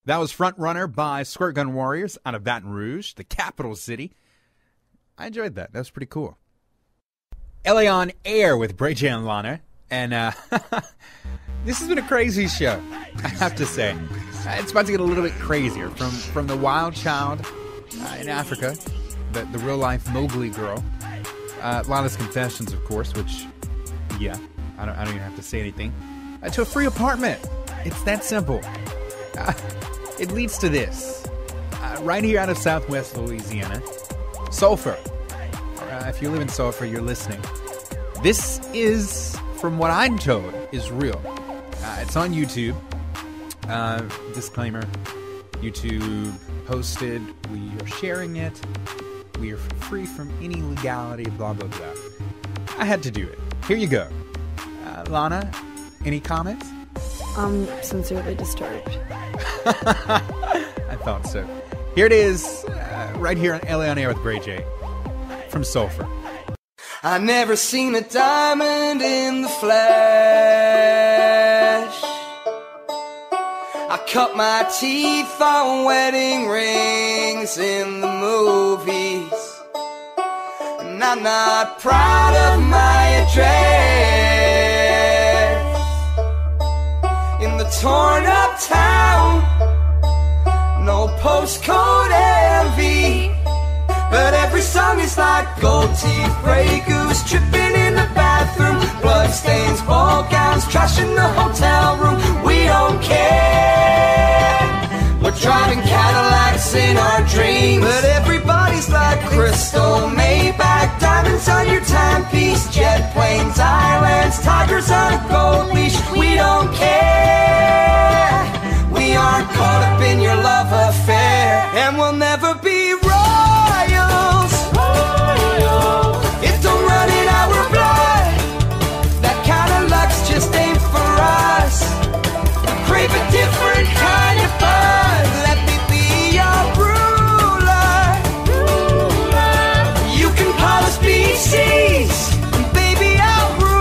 That was Front Runner by Squirt Gun Warriors out of Baton Rouge, the capital city. I enjoyed that. That was pretty cool. LA on Air with Bray J Lana. And this has been a crazy show, I have to say. It's about to get a little bit crazier. From the wild child in Africa, the real-life Mowgli girl. Lana's confessions, of course, which, yeah, I don't even have to say anything. To a free apartment. It's that simple. It leads to this. Right here out of Southwest Louisiana. Sulphur. If you live in Sulphur, you're listening. This is, from what I'm told, is real. It's on YouTube. Disclaimer. YouTube posted. We are sharing it. We are free from any legality, blah, blah, blah. I had to do it. Here you go. Lana, any comments? I'm sincerely disturbed. I thought so. Here it is, right here on LA on Air with Bray J. From Sulphur. I never seen a diamond in the flesh. I cut my teeth on wedding rings in the movies. And I'm not proud of my address in the torn up town. No postcode envy, but every song is like gold teeth, gray goose, tripping in the bathroom, bloodstains, ball gowns, trash in the hotel room. We don't care. We're driving Cadillacs in our dreams, but everybody's like crystal, Maybach, diamonds on your timepiece, jet planes, islands, tigers on a gold leash. We don't care. We aren't caught up in your love affair, and we'll never be royals. It don't run in our blood. That kind of luck's just ain't for us. I crave a different kind of buzz. Let me be your ruler. You can call us BCs, and baby I'll rule.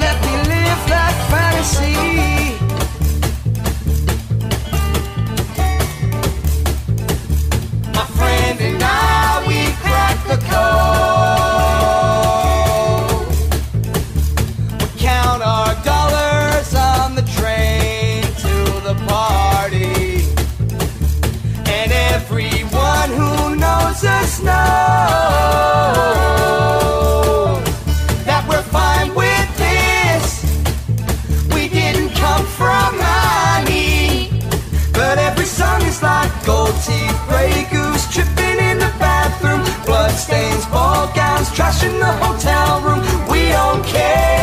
Let me live that fantasy. My friend and I, we cracked the code. We count our dollars on the train to the party. And everyone who knows us knows that we're fine with this. We didn't come from money, but every song is like gold teeth, gray goose, tripping in the bathroom, bloodstains, ball gowns, trash in the hotel room. We don't care.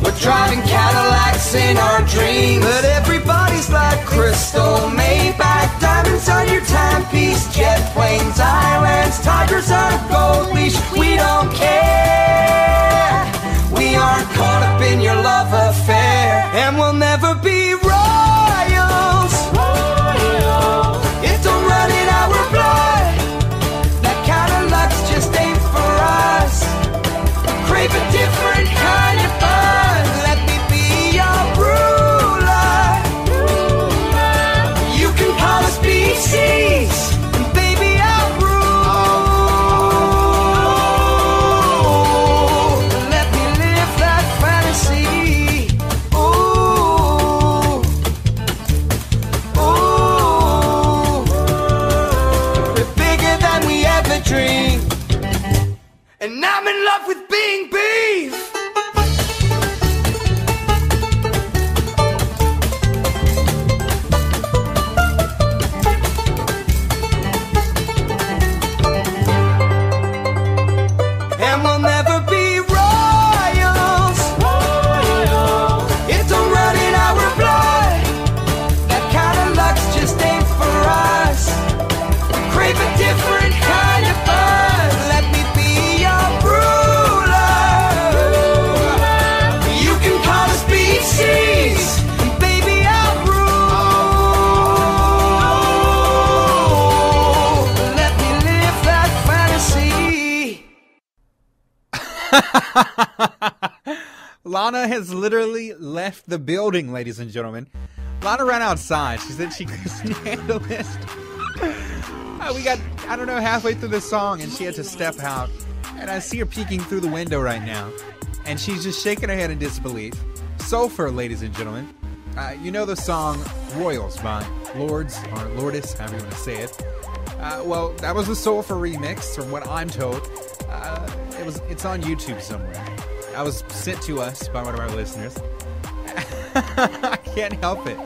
We're driving Cadillacs in our dreams, but everybody's like crystal, Maybach, diamonds on your timepiece, jet planes, islands, tigers on a gold leash. We don't care. We aren't caught up in your love affair, and we'll never be royals. It don't run in our blood. That kind of luck's just ain't for us. Crave a different kind of buzz. Let me be your ruler. You can call us BCs, and baby I'll rule. Let me live that fantasy. Ooh, ooh. We're bigger than we ever dreamed, and I'm in love with being beef. And we'll never be royals. It don't run in our blood. That kind of luck's just ain't for us. Crave a different kind of buzz. Let me be your ruler. You can call us BCs, and baby I'll rule. Let me live that fantasy. Lana has literally left the building, ladies and gentlemen. Lana ran outside. She said she couldn't handle it. We got, I don't know, halfway through the song, and she had to step out. And I see her peeking through the window right now. And she's just shaking her head in disbelief. Sulfur, ladies and gentlemen. You know the song Royals by Lords, or Lourdes, however you want to say it. Well, that was the Sulfur remix, from what I'm told. It's on YouTube somewhere. That was sent to us by one of our listeners. I can't help it.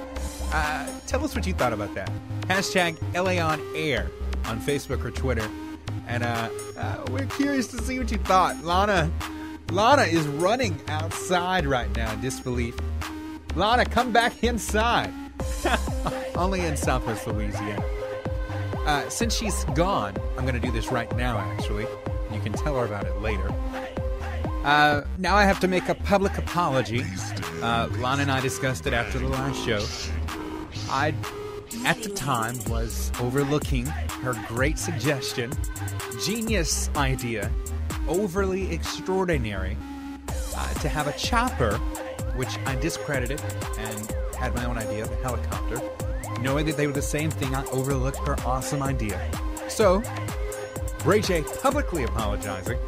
Tell us what you thought about that. Hashtag LAOnAir on Facebook or Twitter. And we're curious to see what you thought. Lana is running outside right now in disbelief. Lana, come back inside. Only in Southwest Louisiana. Since she's gone, I'm going to do this right now, actually. You can tell her about it later. Now I have to make a public apology. Lana and I discussed it after the last show. I, at the time, was overlooking her great suggestion, genius idea, overly extraordinary, to have a chopper, which I discredited and had my own idea of a helicopter. Knowing that they were the same thing, I overlooked her awesome idea. So, Bray J publicly apologizing.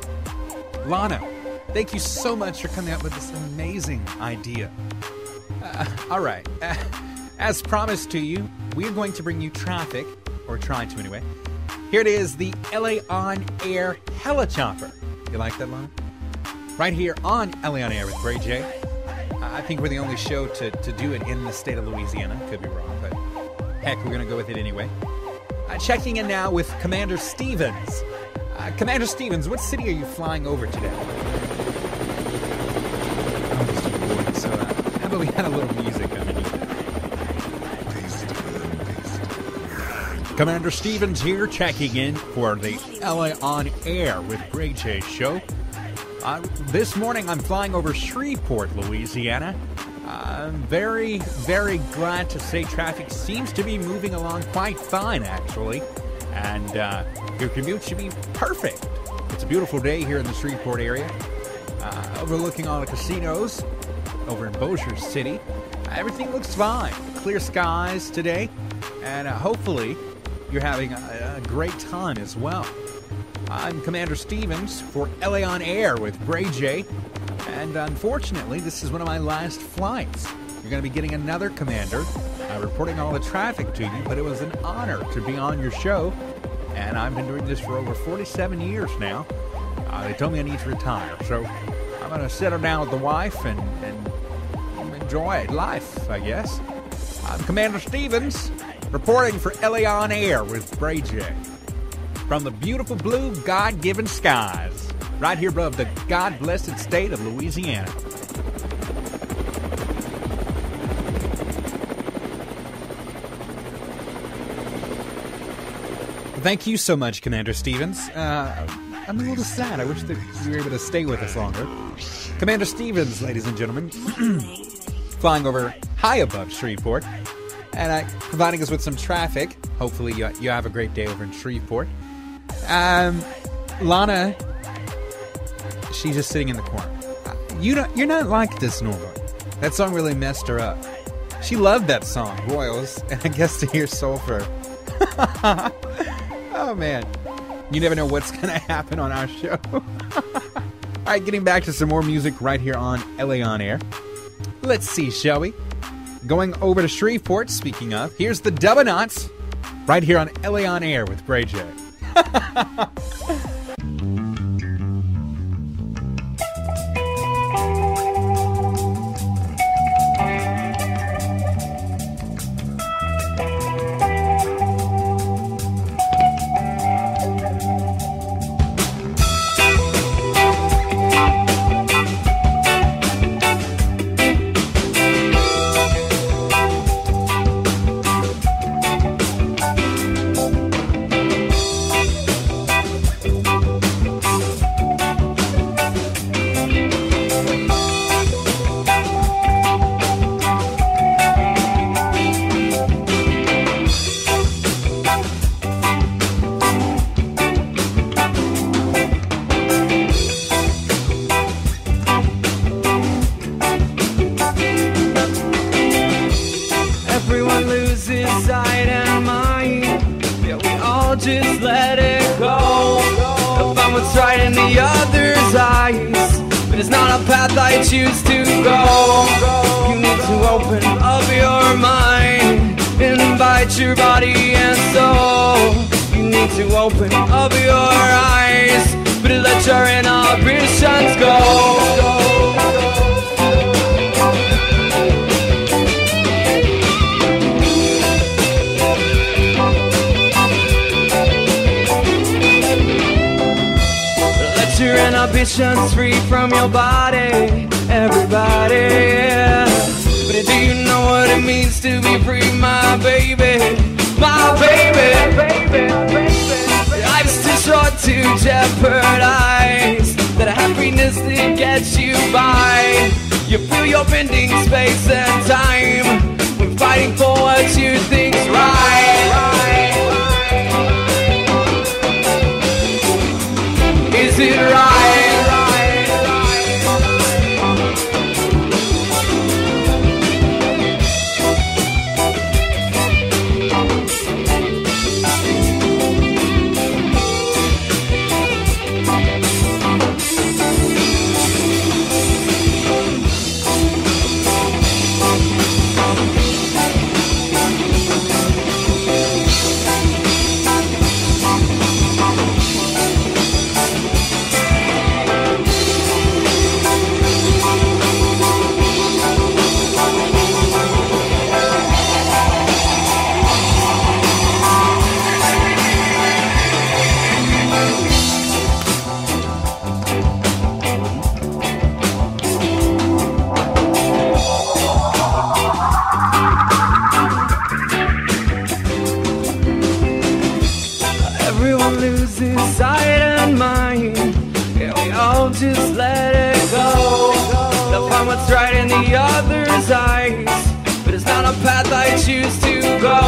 Lana, thank you so much for coming up with this amazing idea. All right. As promised to you, we're going to bring you traffic, or try to anyway. Here it is, the LA On Air Helichopper. You like that, Lana? Right here on LA On Air with Bray J. I think we're the only show to do it in the state of Louisiana. Could be wrong, but heck, we're going to go with it anyway. Checking in now with Commander Stevens. Commander Stevens, what city are you flying over today? So, how about we had a little music underneath that? Commander Stevens here, checking in for the LA On Air with Bray J show. This morning I'm flying over Shreveport, Louisiana. I'm very, very glad to say traffic seems to be moving along quite fine, actually. And your commute should be perfect. It's a beautiful day here in the Shreveport area. Overlooking all the casinos over in Bossier City. Everything looks fine. Clear skies today. And hopefully you're having a great time as well. I'm Commander Stevens for LA On Air with Bray J. And unfortunately, this is one of my last flights. You're going to be getting another commander reporting all the traffic to you, but it was an honor to be on your show. And I've been doing this for over 47 years now. They told me I need to retire, so I'm going to settle down with the wife and enjoy life, I guess. I'm Commander Stevens, reporting for LA On Air with Bray J. From the beautiful blue God-given skies, right here above the God-blessed state of Louisiana. Thank you so much, Commander Stevens. I'm a little sad. I wish that you were able to stay with us longer. Commander Stevens, ladies and gentlemen, flying over high above Shreveport and providing us with some traffic. Hopefully you have a great day over in Shreveport. Lana, she's just sitting in the corner. You're not like this normally. That song really messed her up. She loved that song, Royals, and I guess to hear Sulfur. Oh man, you never know what's gonna happen on our show. All right, getting back to some more music right here on LA On Air. Let's see, shall we? Going over to Shreveport, speaking of, here's the Dubonauts right here on LA On Air with Bray J. just let it go. I'll find what's right in the other's eyes, but it's not a path I choose to go. You need to open up your mind, invite your body and soul. You need to open up your eyes, but let your inhibitions go. Your inhibitions free from your body, everybody, yeah. But do you know what it means to be free, my baby, my baby? Life's too short to jeopardize that happiness that gets you by. You feel your bending space and time when fighting for what you think's right. Is it right? Just let it go. They'll find what's right in the other's eyes, but it's not a path I choose to go.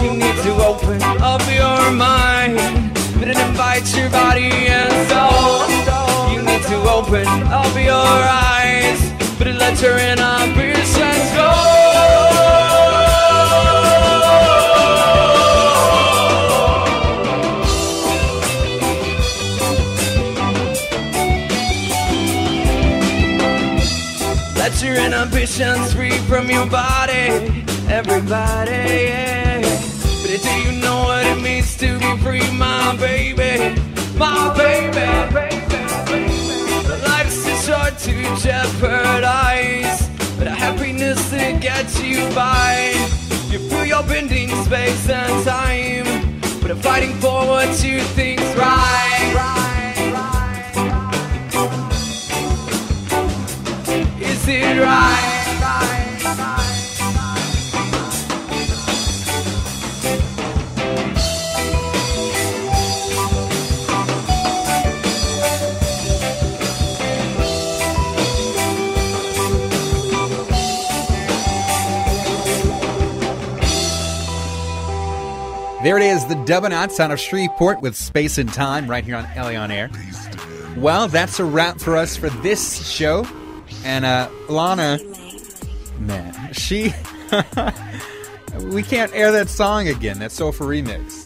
You need to open up your mind, but it invites your body and soul. You need to open up your eyes, but it lets your inhibitions go. Let your inhibitions free from your body, everybody, yeah. But do you know what it means to be free, my baby, my baby? Life's too short to jeopardize, but a happiness that gets you by. You feel your bending space and time, but I'm fighting for what you think's right. Is it right? There it is, the Dubonauts out of Shreveport with Space and Time right here on LA On Air. Well, that's a wrap for us for this show. And Lana, man, she... we can't air that song again, that Soulful remix.